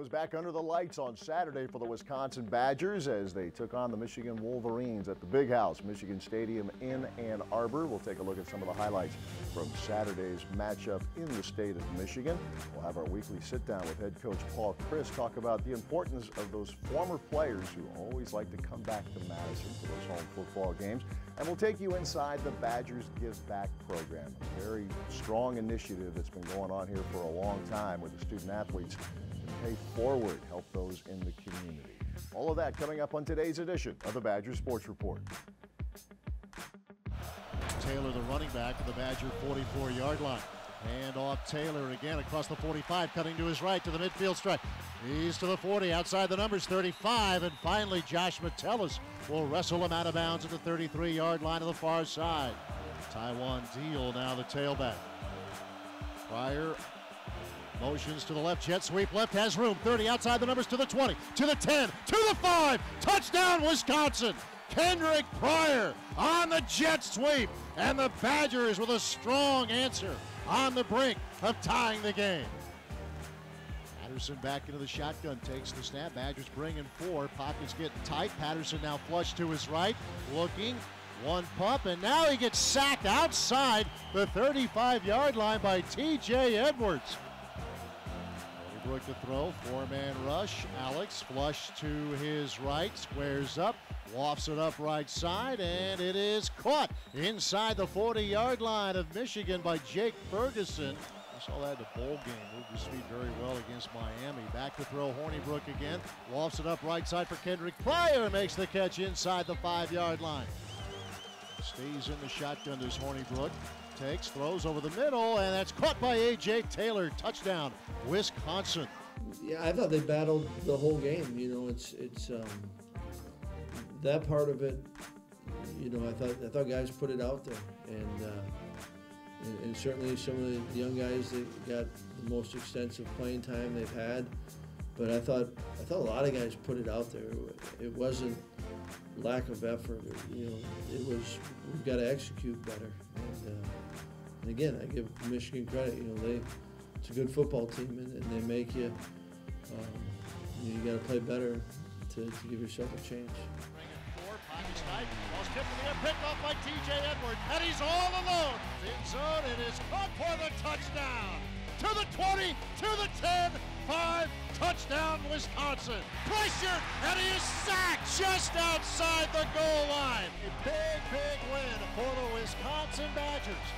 was back under the lights on Saturday for the Wisconsin Badgers as they took on the Michigan Wolverines at the Big House, Michigan Stadium in Ann Arbor. We'll take a look at some of the highlights from Saturday's matchup in the state of Michigan. We'll have our weekly sit-down with head coach Paul Chryst, talk about the importance of those former players who always like to come back to Madison for those home football games. And we'll take you inside the Badgers Give Back program, a very strong initiative that's been going on here for a long time where the student athletes can pay forward, help those in the community. All of that coming up on today's edition of the Badger Sports Report. Taylor, the running back, at the Badger 44-yard line. Hand off Taylor again across the 45, cutting to his right to the midfield stripe. He's to the 40, outside the numbers, 35, and finally Josh Metellus will wrestle him out of bounds at the 33-yard line to the far side. Taiwan Deal now the tailback. Pryor motions to the left, jet sweep left, has room, 30, outside the numbers to the 20, to the 10, to the 5, touchdown Wisconsin! Kendrick Pryor on the jet sweep, and the Badgers with a strong answer on the brink of tying the game. Patterson back into the shotgun, takes the snap. Badgers bring in 4. Pockets getting tight. Patterson now flush to his right, looking. One pump, and now he gets sacked outside the 35-yard line by T.J. Edwards. Brook to throw, 4-man rush. Alex flush to his right, squares up, wafts it up right side, and it is caught inside the 40-yard line of Michigan by Jake Ferguson. I saw that in the bowl game. Moved his feet very well against Miami. Back to throw, Hornibrook again. Wafts it up right side for Kendrick Pryor. Makes the catch inside the 5-yard line. Stays in the shotgun as Hornibrook. Takes, throws over the middle, and that's caught by A.J. Taylor. Touchdown, Wisconsin. Yeah, I thought they battled the whole game. You know, it's that part of it. You know, I thought guys put it out there, and certainly some of the young guys that got the most extensive playing time they've had. But I thought a lot of guys put it out there. It wasn't lack of effort. You know, it was, we've got to execute better. And again, I give Michigan credit. You know, it's a good football team, and they make you. You got to play better to give yourself a chance. Pockets tight, ball's tipped in the air, picked off by T.J. Edwards, and he's all alone. In zone, it is caught for the touchdown. To the 20, to the 10, 5, touchdown Wisconsin. Pressure, and he is sacked just outside the goal line. A big win for the Wisconsin Badgers.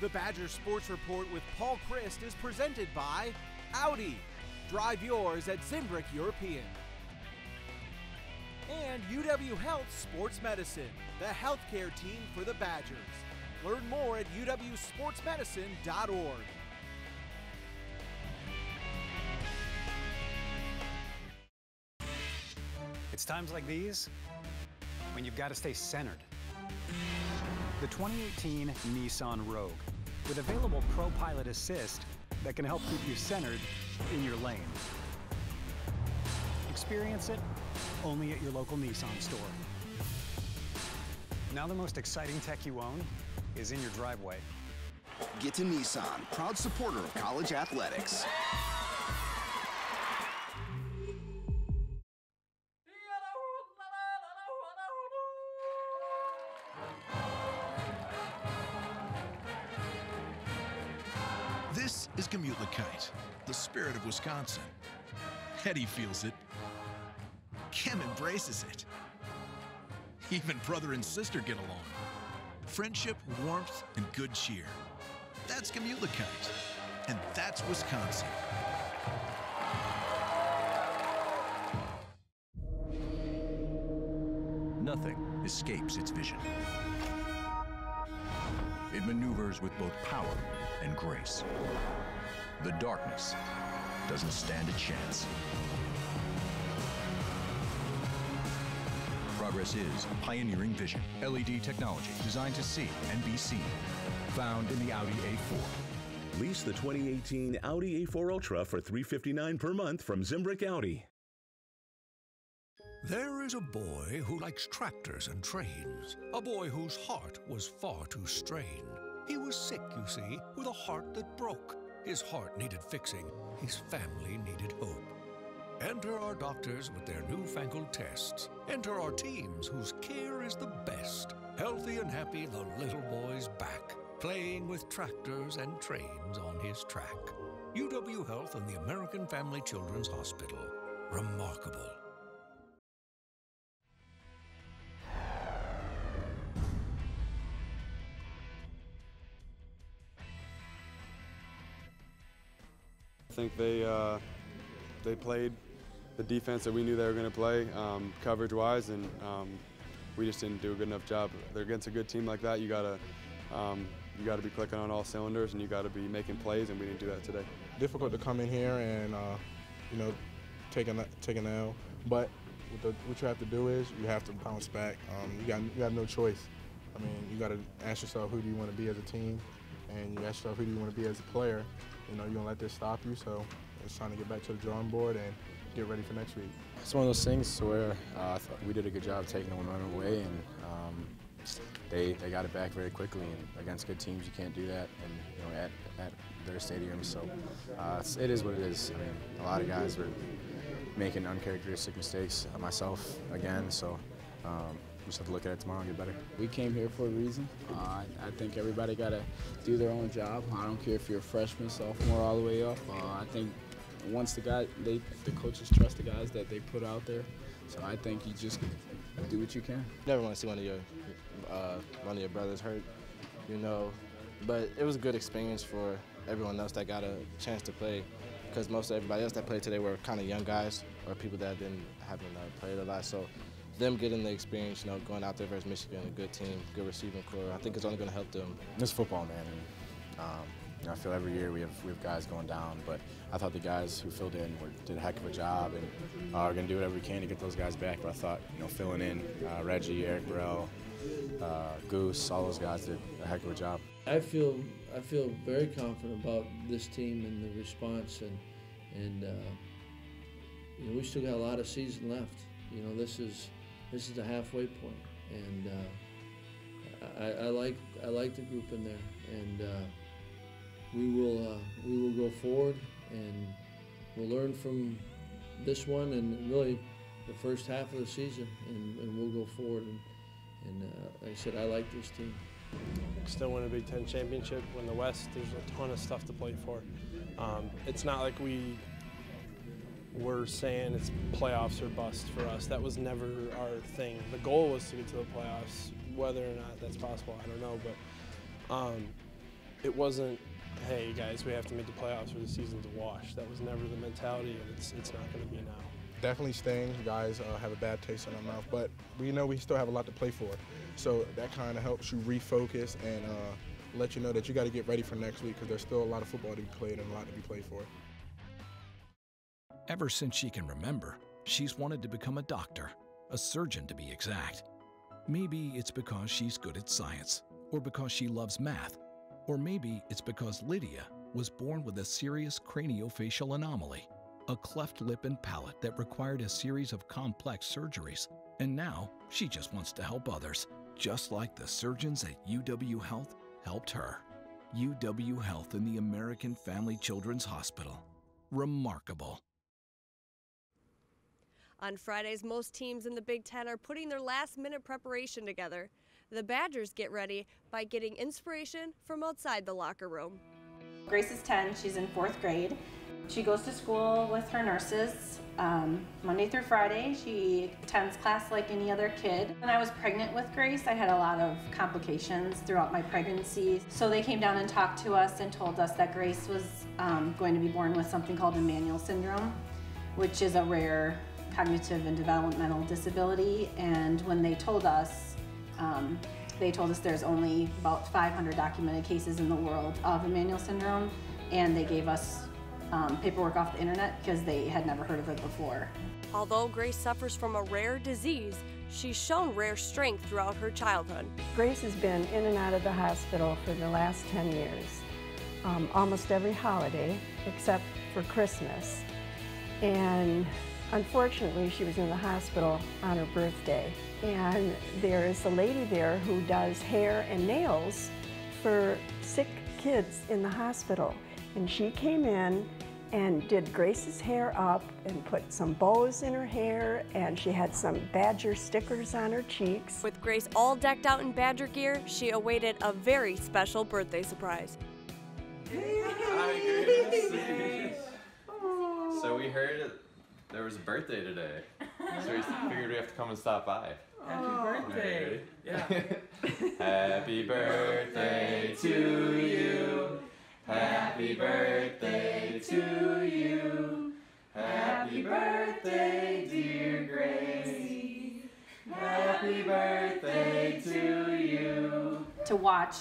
The Badger Sports Report with Paul Chryst is presented by Audi. Drive yours at Zimbrick European. And UW Health Sports Medicine, the healthcare team for the Badgers. Learn more at uwsportsmedicine.org. It's times like these when you've got to stay centered. The 2018 Nissan Rogue, with available Pro Pilot Assist that can help keep you centered in your lane. Experience it only at your local Nissan store. Now the most exciting tech you own is in your driveway. Get to Nissan, proud supporter of college athletics. This is Gameday, the spirit of Wisconsin. Hetty feels it. Kim embraces it. Even brother and sister get along. Friendship, warmth, and good cheer. That's Gameday, and that's Wisconsin. Nothing escapes its vision. It maneuvers with both power and grace. The darkness doesn't stand a chance. Progress is pioneering vision. LED technology designed to see and be seen. Found in the Audi A4. Lease the 2018 Audi A4 Ultra for $359 per month from Zimbrick Audi. There is a boy who likes tractors and trains, a boy whose heart was far too strained. He was sick, you see, with a heart that broke. His heart needed fixing, his family needed hope. Enter our doctors with their newfangled tests. Enter our teams whose care is the best. Healthy and happy, the little boy's back, playing with tractors and trains on his track. UW Health and the American Family Children's Hospital. Remarkable. I think they played the defense that we knew they were going to play, coverage-wise, and we just didn't do a good enough job. They're against a good team like that. You gotta be clicking on all cylinders, and you gotta be making plays, and we didn't do that today. Difficult to come in here and take an L, but what you have to do is you have to bounce back. You have no choice. I mean, you got to ask yourself, who do you want to be as a team, and you ask yourself, who do you want to be as a player. You don't let this stop you, so it's time to get back to the drawing board and get ready for next week. It's one of those things where I thought we did a good job taking the momentum away, and they got it back very quickly. And against good teams, you can't do that, and at their stadium. So it is what it is. I mean, a lot of guys were making uncharacteristic mistakes. Myself again. So we just have to look at it tomorrow and get better. We came here for a reason. I think everybody got to do their own job. I don't care if you're a freshman, sophomore, all the way up. I think once the coaches trust the guys that they put out there. So I think you just do what you can. You never want to see one of your brothers hurt, But it was a good experience for everyone else that got a chance to play, because most of everybody else that played today were kind of young guys or people that haven't played a lot. So them getting the experience, going out there versus Michigan, a good team, good receiving core, I think it's only going to help them. It's football, man. And, I feel every year we have guys going down, but I thought the guys who filled in did a heck of a job, and we're going to do whatever we can to get those guys back. But I thought, filling in Reggie, Eric Burrell, Goose, all those guys did a heck of a job. I feel very confident about this team and the response, and we still got a lot of season left. This is the halfway point, and I like the group in there, and we will go forward, and we'll learn from this one and really the first half of the season, and we'll go forward. And like I said, I like this team. Still win a Big Ten championship, win the West. There's a ton of stuff to play for. It's not like we're saying it's playoffs or bust for us. That was never our thing. The goal was to get to the playoffs. Whether or not that's possible, I don't know. But it wasn't, hey guys, we have to make the playoffs or the season's a wash. That was never the mentality, and it's not going to be now. Definitely staying. Guys have a bad taste in their mouth, but we still have a lot to play for. So that kind of helps you refocus and let you know that you got to get ready for next week, because there's still a lot of football to be played and a lot to be played for. Ever since she can remember, she's wanted to become a doctor, a surgeon to be exact. Maybe it's because she's good at science, or because she loves math, or maybe it's because Lydia was born with a serious craniofacial anomaly, a cleft lip and palate that required a series of complex surgeries. And now she just wants to help others, just like the surgeons at UW Health helped her. UW Health and the American Family Children's Hospital. Remarkable. On Fridays, most teams in the Big Ten are putting their last-minute preparation together. The Badgers get ready by getting inspiration from outside the locker room. Grace is 10. She's in 4th grade. She goes to school with her nurses Monday through Friday. She attends class like any other kid. When I was pregnant with Grace, I had a lot of complications throughout my pregnancy. So they came down and talked to us and told us that Grace was going to be born with something called Emanuel syndrome, which is a rare cognitive and developmental disability. And when they told us there's only about 500 documented cases in the world of Emanuel syndrome, and they gave us paperwork off the internet because they had never heard of it before. Although Grace suffers from a rare disease, she's shown rare strength throughout her childhood. Grace has been in and out of the hospital for the last 10 years, almost every holiday except for Christmas. And Unfortunately, she was in the hospital on her birthday, and there is a lady there who does hair and nails for sick kids in the hospital. And she came in and did Grace's hair up and put some bows in her hair, and she had some Badger stickers on her cheeks. With Grace all decked out in Badger gear, she awaited a very special birthday surprise. Hi, Grace. So we heard there was a birthday today, so we figured we have to come and stop by. Happy birthday! Yeah. Happy birthday to you. Happy birthday to you. Happy birthday, dear Grace. Happy birthday to you. To watch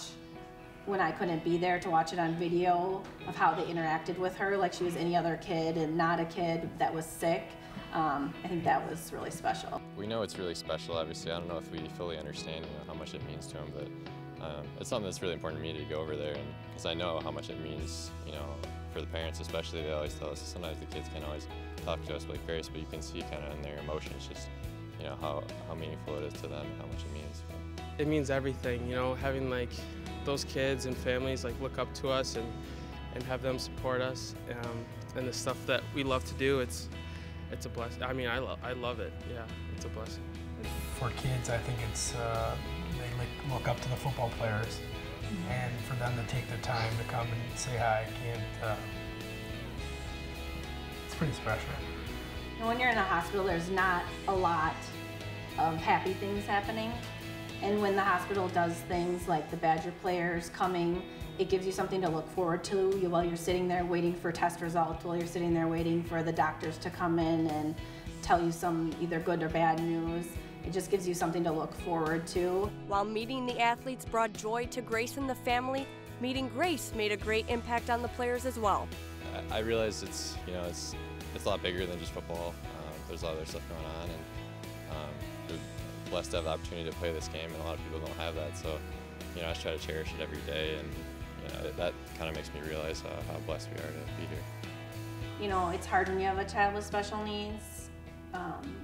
when I couldn't be there, to watch it on video of how they interacted with her like she was any other kid and not a kid that was sick, I think that was really special. We know it's really special, obviously. I don't know if we fully understand how much it means to him, but it's something that's really important to me to go over there, because I know how much it means, for the parents especially. They always tell us sometimes the kids can't always talk to us like Grace, but you can see kind of in their emotions just, how meaningful it is to them and how much it means. It means everything, having like those kids and families like look up to us and have them support us, and the stuff that we love to do. It's a blessing. I mean, I love it. Yeah, it's a blessing. For kids, I think it's they look up to the football players, and for them to take the time to come and say hi, it's pretty special. When you're in a hospital, there's not a lot of happy things happening. And when the hospital does things like the Badger players coming, it gives you something to look forward to while you're sitting there waiting for test results, while you're sitting there waiting for the doctors to come in and tell you some either good or bad news. It just gives you something to look forward to. While meeting the athletes brought joy to Grace and the family, meeting Grace made a great impact on the players as well. I realize it's a lot bigger than just football. There's a lot of other stuff going on, and we're blessed to have the opportunity to play this game, and a lot of people don't have that. So, I just try to cherish it every day, and that kind of makes me realize how blessed we are to be here. It's hard when you have a child with special needs,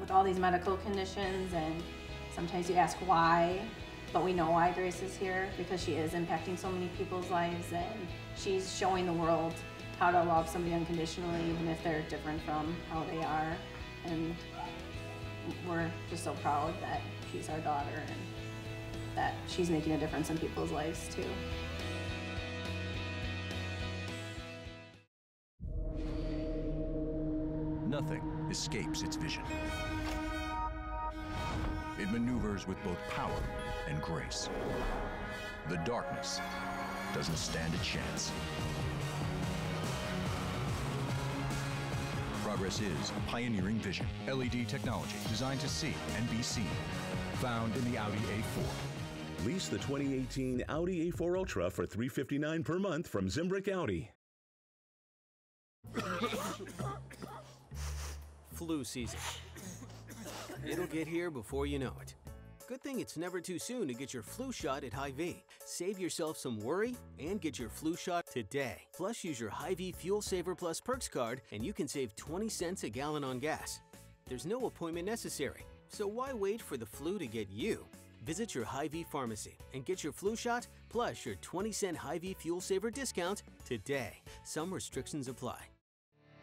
with all these medical conditions, and sometimes you ask why, but we know why Grace is here, because she is impacting so many people's lives, and she's showing the world how to love somebody unconditionally, even if they're different from how they are. And we're just so proud that she's our daughter and that she's making a difference in people's lives too. Nothing escapes its vision. It maneuvers with both power and grace. The darkness doesn't stand a chance. Progress is pioneering vision. LED technology designed to see and be seen. Found in the Audi A4. Lease the 2018 Audi A4 Ultra for $359 per month from Zimbrick Audi. Flu season. It'll get here before you know it. Good thing it's never too soon to get your flu shot at Hy-Vee. Save yourself some worry and get your flu shot today. Plus, use your Hy-Vee Fuel Saver Plus Perks card and you can save 20 cents a gallon on gas. There's no appointment necessary, so why wait for the flu to get you? Visit your Hy-Vee pharmacy and get your flu shot plus your 20-cent Hy-Vee Fuel Saver discount today. Some restrictions apply.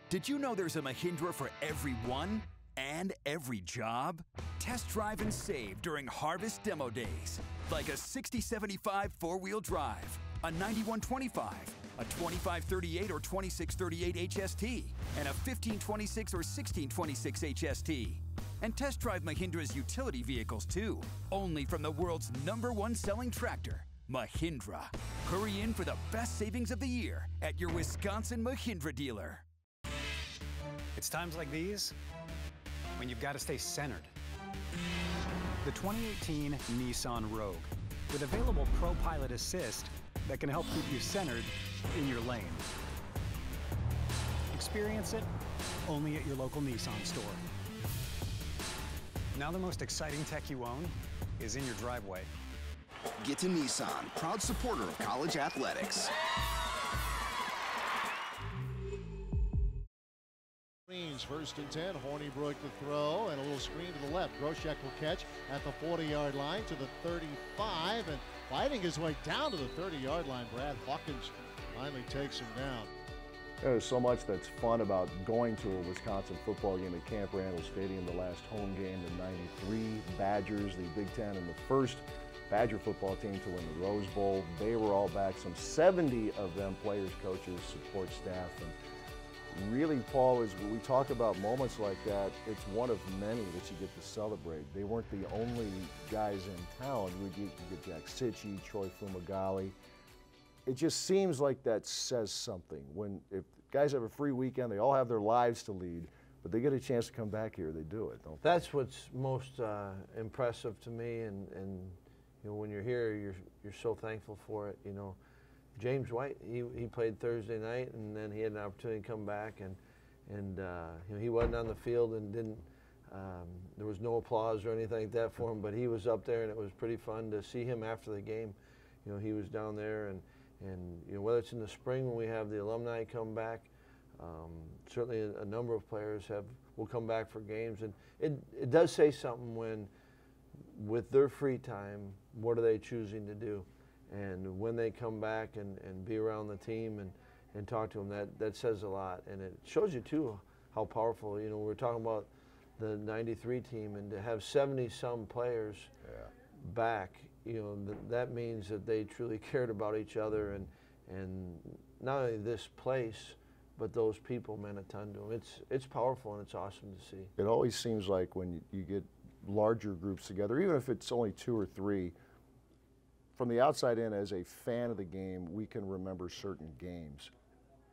Did you know there's a Mahindra for everyone and every job? Test drive and save during Harvest Demo Days. Like a 6075 four-wheel drive, a 9125, a 2538 or 2638 HST, and a 1526 or 1626 HST. And test drive Mahindra's utility vehicles too, only from the world's #1 selling tractor, Mahindra. Hurry in for the best savings of the year at your Wisconsin Mahindra dealer. It's times like these when you've got to stay centered. The 2018 Nissan Rogue, with available Pro Pilot Assist that can help keep you centered in your lane. Experience it only at your local Nissan store. Now the most exciting tech you own is in your driveway. Get to Nissan, proud supporter of college athletics. first and 10. Hornibrook to throw, and a little screen to the left. Groshek will catch at the 40-yard line to the 35, and fighting his way down to the 30-yard line. Brad Hawkins finally takes him down. There's so much that's fun about going to a Wisconsin football game at Camp Randall Stadium. The last home game, the '93 Badgers, the Big Ten, and the first Badger football team to win the Rose Bowl. They were all back, some 70 of them, players, coaches, support staff. And really, Paul, as we talk about moments like that, it's one of many that you get to celebrate. They weren't the only guys in town. You get Jack Sitchie, Troy Fumagalli. It just seems like that says something. If guys have a free weekend, they all have their lives to lead, but they get a chance to come back here, they do it, don't they? That's what's most impressive to me, and you know, when you're here, you're so thankful for it. You know, James White, he played Thursday night, and then he had an opportunity to come back, and you know, he wasn't on the field and didn't. There was no applause or anything like that for him, but he was up there, and it was pretty fun to see him after the game. You know, he was down there, and you know, whether it's in the spring when we have the alumni come back, certainly a number of players will come back for games, and it does say something when, with their free time, what are they choosing to do? And when they come back and be around the team and talk to them, that says a lot. And it shows you, too, how powerful, you know, we're talking about the '93 team, and to have 70-some players back, you know, that means that they truly cared about each other, and not only this place, but those people meant a ton to them. It's powerful, and it's awesome to see. It always seems like when you get larger groups together, even if it's only 2 or 3, from the outside in, as a fan of the game, we can remember certain games.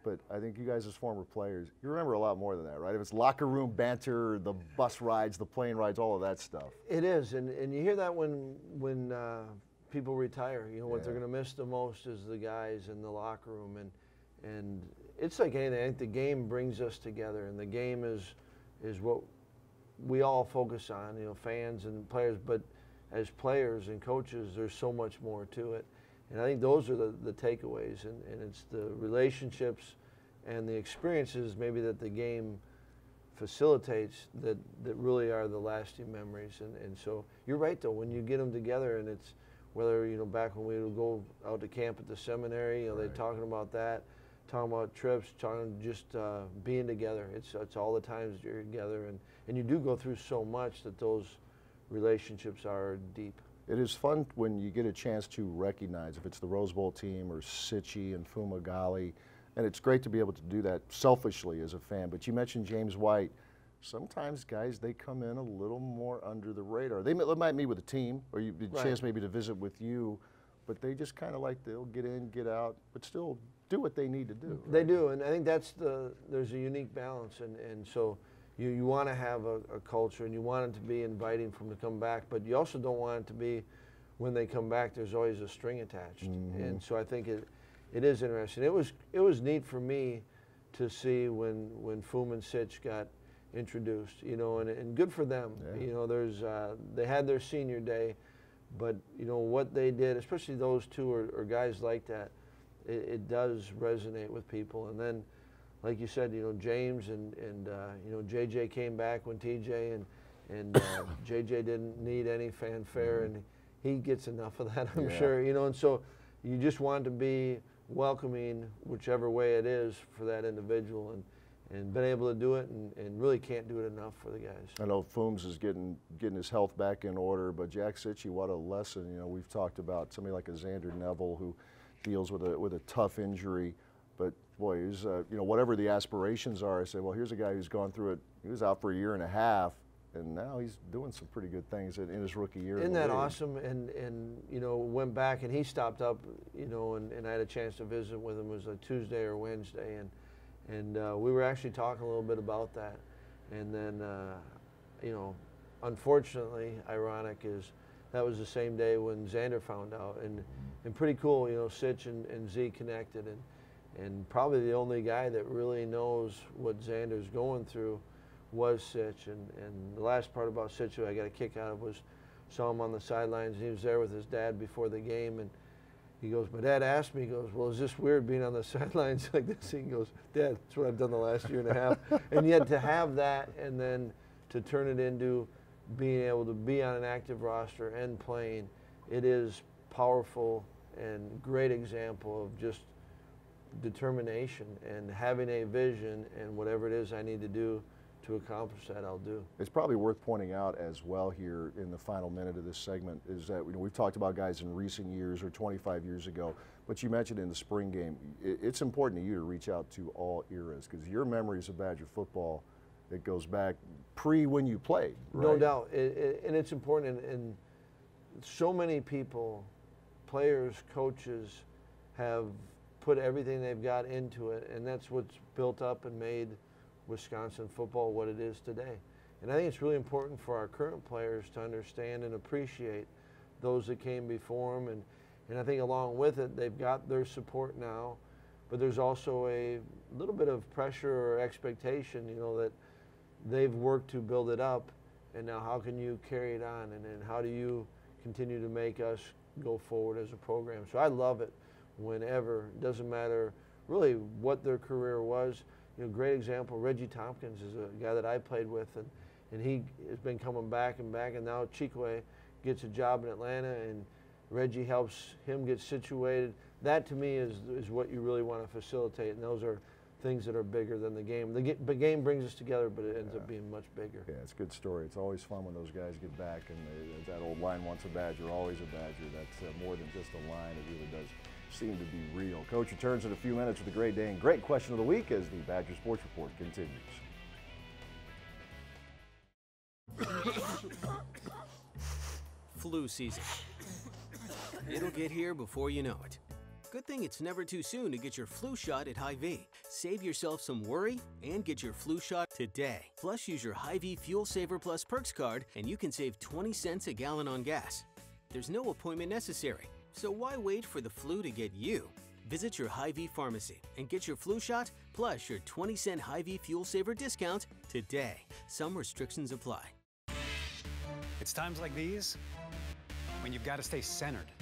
But I think you guys as former players, you remember a lot more than that, right? If it's locker room banter, the bus rides, the plane rides, all of that stuff. It is, and you hear that when people retire. You know, what they're going to miss the most is the guys in the locker room, and it's like anything. I think the game brings us together, and the game is what we all focus on, you know, fans and players, but as players and coaches, there's so much more to it. And I think those are the takeaways, and it's the relationships and the experiences maybe that the game facilitates that really are the lasting memories. And so you're right, though, when you get them together, and it's whether, you know, back when we would go out to camp at the seminary, you know, they're talking about that, talking about trips, talking just being together. It's all the times you're together, and you do go through so much that those relationships are deep. It is fun when you get a chance to recognize if it's the Rose Bowl team or Sitchie and Fumagalli, and it's great to be able to do that selfishly as a fan. But you mentioned James White. Sometimes guys, they come in a little more under the radar. They might meet with a team, or you get a chance maybe to visit with you, but they just kind of like, they'll get in, get out, but still do what they need to do. Right? They do, and I think there's a unique balance, and so you want to have a culture, and you want it to be inviting for them to come back, but you also don't want it to be, when they come back, there's always a string attached. And so I think it is interesting. It was neat for me to see when Fum and Sitch got introduced, you know, and good for them. You know, they had their senior day, but you know what they did, especially those two or guys like that, it does resonate with people. And then, like you said, you know, James and you know, JJ came back when TJ and JJ didn't need any fanfare, and he gets enough of that, I'm sure, you know. And so you just want to be welcoming whichever way it is for that individual, and been able to do it, and really can't do it enough for the guys. I know Fooms is getting his health back in order, but Jack Sitchie, what a lesson. You know, we've talked about somebody like a Xander Neville who deals with a tough injury, but boy, he's, you know, whatever the aspirations are, I say, well, here's a guy who's gone through it. He was out for a year and a half, and now he's doing some pretty good things in his rookie year. Isn't that awesome? And you know, went back, and he stopped up, you know, and I had a chance to visit with him. It was a Tuesday or Wednesday, and we were actually talking a little bit about that. And then, you know, unfortunately, ironic is that was the same day when Xander found out, and pretty cool, you know, Sitch and Z connected, and probably the only guy that really knows what Xander's going through was Sitch. And the last part about Sitch I got a kick out of was saw him on the sidelines. He was there with his dad before the game, he goes, my dad asked me, he goes, well, is this weird being on the sidelines like this? He goes, Dad, that's what I've done the last year and a half. And yet to have that and then to turn it into being able to be on an active roster and playing, it is powerful and great example of just determination and having a vision, and whatever it is I need to do to accomplish that, I'll do. It's probably worth pointing out as well here in the final minute of this segment is that we've talked about guys in recent years or 25 years ago, but you mentioned in the spring game, it's important to you to reach out to all eras because your memories of Badger football, it goes back when you played, right? No doubt, and it's important, and so many people, players, coaches, have put everything they've got into it, and that's what's built up and made Wisconsin football what it is today. And I think it's really important for our current players to understand and appreciate those that came before them, and I think along with it, they've got their support now, but there's also a little bit of pressure or expectation, you know, that they've worked to build it up, and now how can you carry it on, and then how do you continue to make us go forward as a program. So I love it whenever, it doesn't matter really what their career was. You know, great example, Reggie Tompkins is a guy that I played with, and he has been coming back, and now Chikwe gets a job in Atlanta, and Reggie helps him get situated. That to me is what you really want to facilitate, and those are things that are bigger than the game. The game brings us together, but it ends up being much bigger. Yeah, it's a good story. It's always fun when those guys get back, and that old line, once a Badger, always a Badger. That's more than just a line. It really does seem to be real. Coach returns in a few minutes with a great day and great question of the week as the Badger Sports Report continues. Flu season. It'll get here before you know it. Good thing it's never too soon to get your flu shot at Hy-Vee. Save yourself some worry and get your flu shot today. Plus, use your Hy-Vee Fuel Saver Plus Perks card and you can save 20 cents a gallon on gas. There's no appointment necessary, so why wait for the flu to get you? Visit your Hy-Vee pharmacy and get your flu shot plus your 20-cent Hy-Vee Fuel Saver discount today. Some restrictions apply. It's times like these when you've got to stay centered.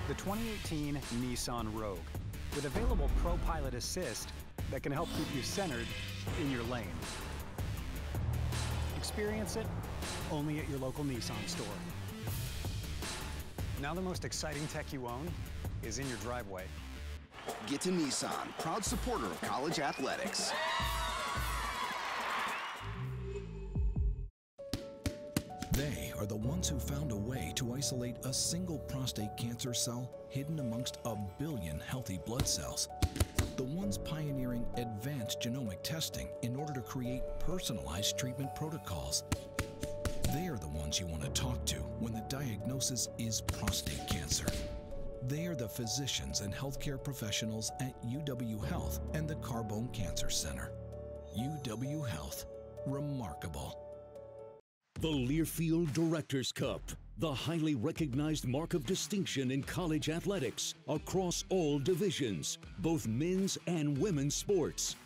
The 2018 Nissan Rogue with available Pro Pilot Assist that can help keep you centered in your lane. Experience it only at your local Nissan store. Now the most exciting tech you own is in your driveway. Get to Nissan, proud supporter of college athletics. They are the ones who found a way to isolate a single prostate cancer cell hidden amongst a billion healthy blood cells. The ones pioneering advanced genomic testing in order to create personalized treatment protocols. They are the ones you want to talk to when the diagnosis is prostate cancer. They are the physicians and healthcare professionals at UW Health and the Carbone Cancer Center. UW Health. Remarkable. The Learfield Directors Cup, the highly recognized mark of distinction in college athletics across all divisions, both men's and women's sports.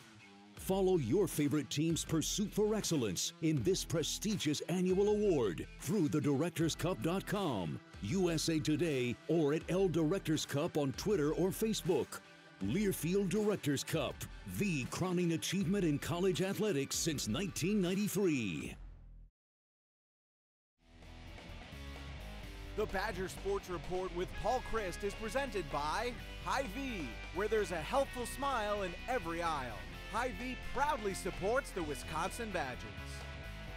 Follow your favorite team's pursuit for excellence in this prestigious annual award through thedirectorscup.com, USA Today, or at L Directors Cup on Twitter or Facebook. Learfield Directors Cup, the crowning achievement in college athletics since 1993. The Badger Sports Report with Paul Chryst is presented by Hy-Vee, where there's a helpful smile in every aisle. Hy-Vee proudly supports the Wisconsin Badgers.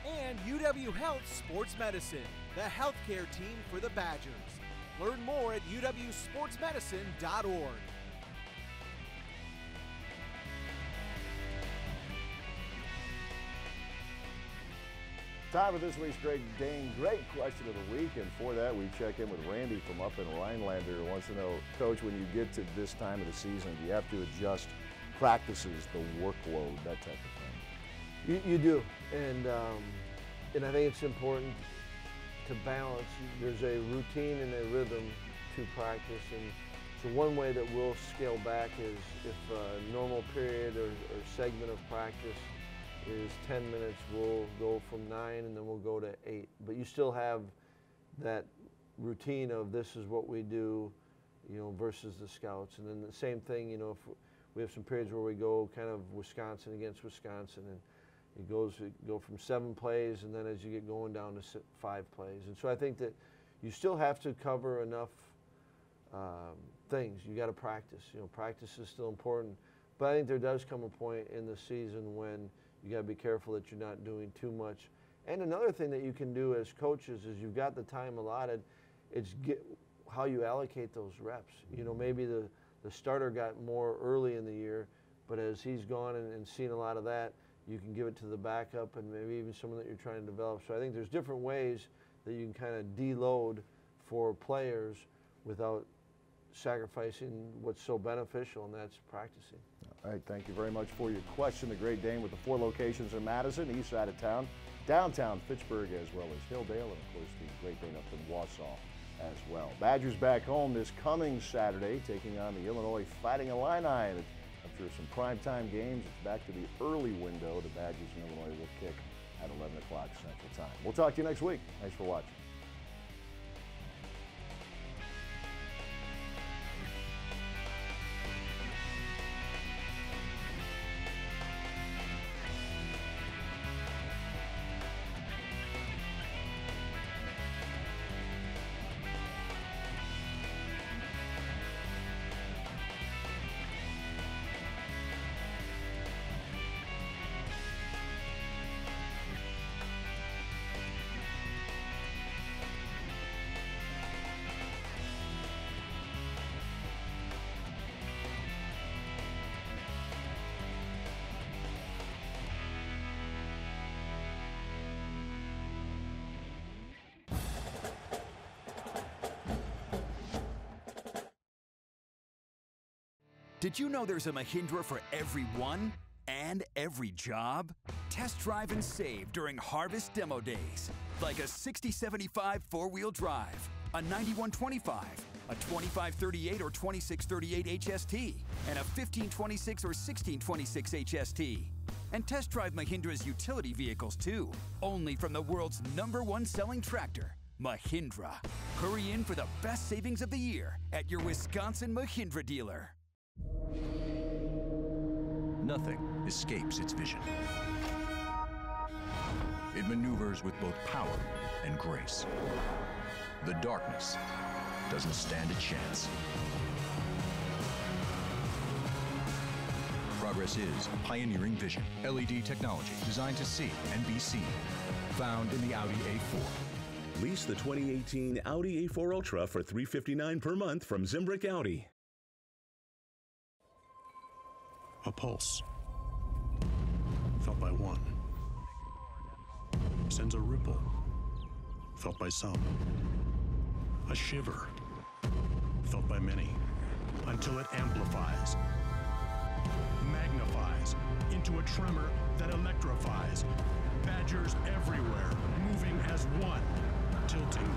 And UW Health Sports Medicine, the healthcare team for the Badgers. Learn more at uwsportsmedicine.org. Time for this week's Great Dane Great Question of the Week, and for that we check in with Randy from up in Rhinelander, who wants to know, Coach, when you get to this time of the season, do you have to adjust practices, the workload, that type of thing? You do, and I think it's important to balance. There's a routine and a rhythm to practice, and so one way that we'll scale back is if a normal period or segment of practice is 10 minutes, we'll go from 9 and then we'll go to 8. But you still have that routine of this is what we do you know, versus the scouts. And then the same thing, you know, if we have some periods where we go kind of Wisconsin against Wisconsin, and it go from 7 plays, and then as you get going down to 5 plays. And so I think that you still have to cover enough things. You got to practice. You know, practice is still important. But I think there does come a point in the season when you got to be careful that you're not doing too much. And another thing that you can do as coaches is you've got the time allotted. It's how you allocate those reps. You know, maybe the starter got more early in the year, but as he's gone and seen a lot of that, you can give it to the backup and maybe even someone that you're trying to develop. So I think there's different ways that you can kind of deload for players without sacrificing what's so beneficial, and that's practicing. All right, thank you very much for your question. The Great Dane with the 4 locations in Madison, east side of town, downtown Fitchburg, as well as Hilldale, and of course the Great Dane up in Wausau as well. Badgers back home this coming Saturday, taking on the Illinois Fighting Illini. After some primetime games, it's back to the early window. The Badgers and Illinois will kick at 11 o'clock Central Time. We'll talk to you next week. Thanks for watching. Did you know there's a Mahindra for everyone and every job? Test drive and save during Harvest Demo Days. Like a 6075 4-wheel drive, a 9125, a 2538 or 2638 HST, and a 1526 or 1626 HST. And test drive Mahindra's utility vehicles too, only from the world's #1 selling tractor, Mahindra. Hurry in for the best savings of the year at your Wisconsin Mahindra dealer. Nothing escapes its vision. It maneuvers with both power and grace. The darkness doesn't stand a chance. Progress is pioneering vision. LED technology designed to see and be seen. Found in the Audi A4. Lease the 2018 Audi A4 Ultra for $359 per month from Zimbrick Audi. A pulse, felt by one, sends a ripple, felt by some. A shiver, felt by many, until it amplifies, magnifies into a tremor that electrifies. Badgers everywhere, moving as one, tilting